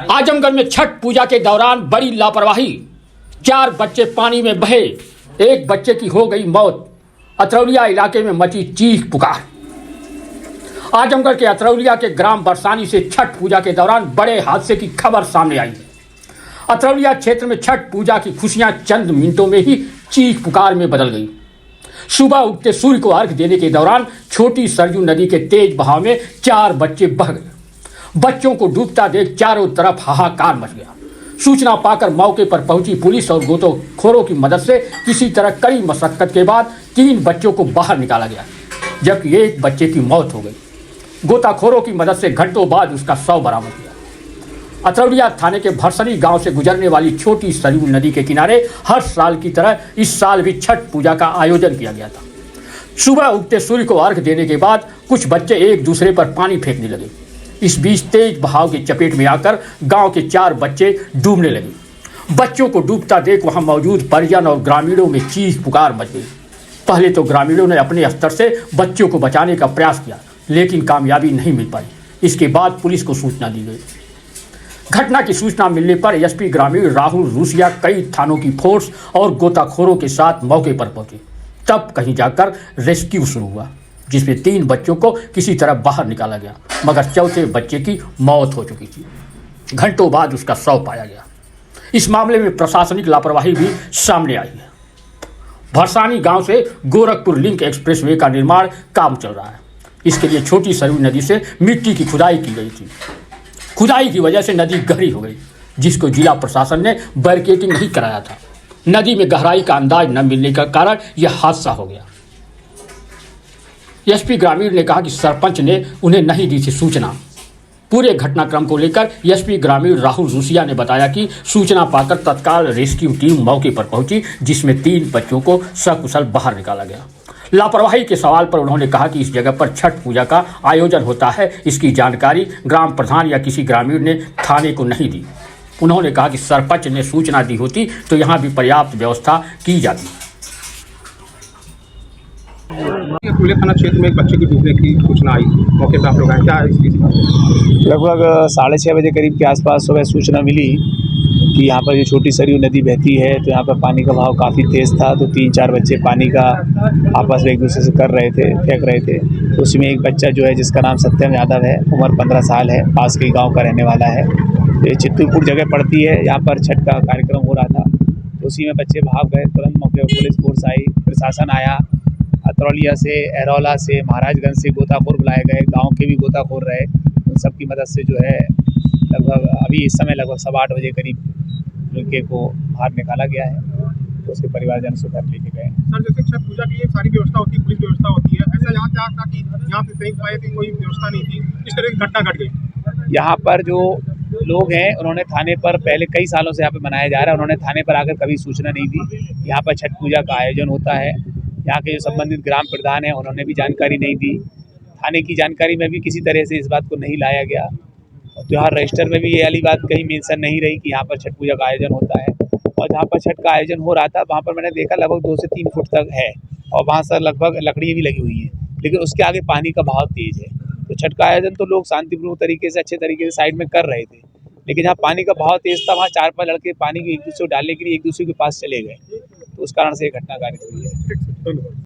आजमगढ़ में छठ पूजा के दौरान बड़ी लापरवाही, 4 बच्चे पानी में बहे, 1 बच्चे की हो गई मौत। अतरौलिया इलाके में मची चीख पुकार। आजमगढ़ के अतरौलिया के ग्राम बरसानी से छठ पूजा के दौरान बड़े हादसे की खबर सामने आई है। अतरौलिया क्षेत्र में छठ पूजा की खुशियां चंद मिनटों में ही चीख पुकार में बदल गई। सुबह उगते सूर्य को अर्घ देने के दौरान छोटी सरयू नदी के तेज बहाव में 4 बच्चे बह गए। बच्चों को डूबता देख चारों तरफ हाहाकार मच गया। सूचना पाकर मौके पर पहुंची पुलिस और गोताखोरों की मदद से किसी तरह कड़ी मशक्कत के बाद 3 बच्चों को बाहर निकाला गया, जबकि 1 बच्चे की मौत हो गई। गोताखोरों की मदद से घंटों बाद उसका शव बरामद किया। अतरौलिया थाने के भरसनी गांव से गुजरने वाली छोटी सरयू नदी के किनारे हर साल की तरह इस साल भी छठ पूजा का आयोजन किया गया था। सुबह उगते सूर्य को अर्घ देने के बाद कुछ बच्चे एक दूसरे पर पानी फेंकने लगे। इस बीच तेज बहाव की चपेट में आकर गांव के 4 बच्चे डूबने लगे। बच्चों को डूबता देख वहां मौजूद परिजन और ग्रामीणों में चीख पुकार मच गई। पहले तो ग्रामीणों ने अपने स्तर से बच्चों को बचाने का प्रयास किया, लेकिन कामयाबी नहीं मिल पाई। इसके बाद पुलिस को सूचना दी गई। घटना की सूचना मिलने पर एसपी ग्रामीण राहुल रूसिया कई थानों की फोर्स और गोताखोरों के साथ मौके पर पहुंचे। तब कहीं जाकर रेस्क्यू शुरू हुआ, जिसमें 3 बच्चों को किसी तरह बाहर निकाला गया, मगर चौथे बच्चे की मौत हो चुकी थी। घंटों बाद उसका शव पाया गया। इस मामले में प्रशासनिक लापरवाही भी सामने आई है। भरसानी गांव से गोरखपुर लिंक एक्सप्रेसवे का निर्माण काम चल रहा है। इसके लिए छोटी सरयू नदी से मिट्टी की खुदाई की गई थी। खुदाई की वजह से नदी गहरी हो गई, जिसको जिला प्रशासन ने बैरिकेडिंग नहीं कराया था। नदी में गहराई का अंदाज न मिलने का कारण यह हादसा हो गया। एसपी ग्रामीण ने कहा कि सरपंच ने उन्हें नहीं दी थी सूचना। पूरे घटनाक्रम को लेकर एसपी ग्रामीण राहुल रूसिया ने बताया कि सूचना पाकर तत्काल रेस्क्यू टीम मौके पर पहुंची, जिसमें 3 बच्चों को सकुशल बाहर निकाला गया। लापरवाही के सवाल पर उन्होंने कहा कि इस जगह पर छठ पूजा का आयोजन होता है, इसकी जानकारी ग्राम प्रधान या किसी ग्रामीण ने थाने को नहीं दी। उन्होंने कहा कि सरपंच ने सूचना दी होती तो यहाँ भी पर्याप्त व्यवस्था की जाती। पूरे थाना क्षेत्र में एक बच्चे की डूबने की सूचना आई, मौके पर आप लोग आए, क्या है इसकी? लगभग 6:30 बजे करीब के आसपास सुबह सूचना मिली कि यहाँ पर जो छोटी सरयू नदी बहती है, तो यहाँ पर पानी का बहाव काफ़ी तेज़ था। तो 3-4 बच्चे पानी का आपस में एक दूसरे से कर रहे थे, फेंक रहे थे। तो उसमें एक बच्चा जो है, जिसका नाम सत्यम यादव है, उम्र 15 साल है, पास के गाँव का रहने वाला है। ये चित्तूरपुर जगह पड़ती है, यहाँ पर छठ का कार्यक्रम हो रहा था। तो उसी में बच्चे भाग गए। तुरंत मौके पर पुलिस फोर्स आई, प्रशासन आया। अतरौलिया से, एरौला से, महाराजगंज से गोताखोर बुलाए गए, गांव के भी गोताखोर रहे। उन सब की मदद से जो है लगभग अभी इस समय लगभग 8:15 बजे करीब लड़के को बाहर निकाला गया है। तो उसके परिवारजन से घर लेके गए। सर, जैसे छठ पूजा की सारी व्यवस्था होती है, पुलिस व्यवस्था होती है, ऐसा यहाँ क्या था कि यहाँ पे कहीं पाए थे कोई व्यवस्था नहीं थी, इस तरह की घटना घट गई? यहाँ पर जो लोग हैं, उन्होंने थाने पर पहले कई सालों से यहाँ पे मनाया जा रहा है, उन्होंने थाने पर आकर कभी सूचना नहीं दी। यहाँ पर छठ पूजा का आयोजन होता है। यहाँ के जो संबंधित ग्राम प्रधान हैं, उन्होंने भी जानकारी नहीं दी। थाने की जानकारी में भी किसी तरह से इस बात को नहीं लाया गया। और त्योहार रजिस्टर में भी ये वाली बात कहीं मेंशन नहीं रही कि यहाँ पर छठ पूजा का आयोजन होता है। और जहाँ पर छठ का आयोजन हो रहा था, वहाँ पर मैंने देखा लगभग 2 से 3 फुट तक है, और वहाँ से लगभग लकड़ियाँ भी लगी हुई हैं, लेकिन उसके आगे पानी का बहाव तेज है। तो छठ का आयोजन तो लोग शांतिपूर्ण तरीके से, अच्छे तरीके से साइड में कर रहे थे, लेकिन जहाँ पानी का बहाव तेज था, वहाँ 4-5 लड़के पानी को एक दूसरे को डालने के लिए एक दूसरे के पास चले गए। तो उस कारण से ये घटना घटित हुई है।